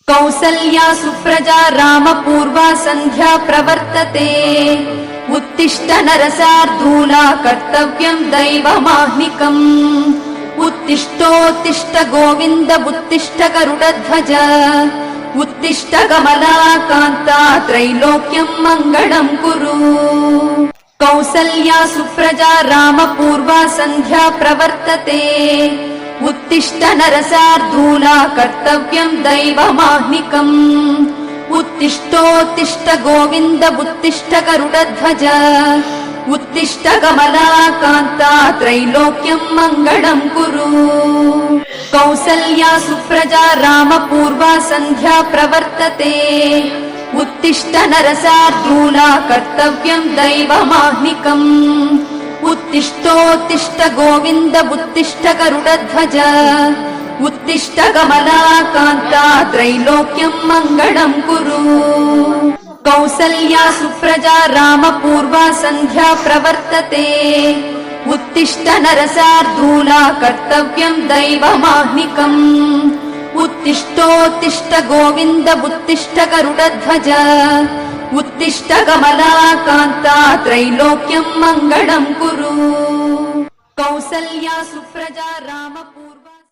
कौसल्या सुप्रजा रामपूर्वा सन्ध्या प्रवर्तते। उत्तिष्ठ नरसार्दूला कर्तव्यं दैवमाह्निकम्। उत्तिष्ठोत्तिष्ठ गोविन्द उत्तिष्ठ गरुडध्वज। उत्तिष्ठ कमलाकान्ता त्रैलोक्यं मङ्गलं कुरु। कौसल्या सुप्रजा रामपूर्वा सन्ध्या प्रवर्तते। उत्तिष्ठ नरसार्दूला कर्तव्यं दैवमाह्निकम्। उत्तिष्ठोत्तिष्ठ गोविन्द उत्तिष्ठ गरुडध्वज। उत्तिष्ठ कमलाकान्ता त्रैलोक्यं मङ्गलं कुरु। कौसल्या सुप्रजा रामपूर्वा सन्ध्या प्रवर्तते। उत्तिष्ठ नरसार्दूला कर्तव्यं दैवमाह्निकम्। उत्तिष्ठोत्तिष्ठ गोविन्द उत्तिष्ठ गरुडध्वज। उत्तिष्ठ कमलाकान्ता त्रैलोक्यं मङ्गलं कुरु। कौसल्या सुप्रजा रामपूर्वा सन्ध्या प्रवर्तते। उत्तिष्ठ नरसार्दूला कर्तव्यं दैवमाह्निकम्। उत्तिष्ठोत्तिष्ठ गोविन्द उत्तिष्ठ गरुडध्वज। उत्तिष्ठ कमलाकान्ता त्रैलोक्यं मङ्गलं कुरु। कौसल्या सुप्रजा रामपूर्वा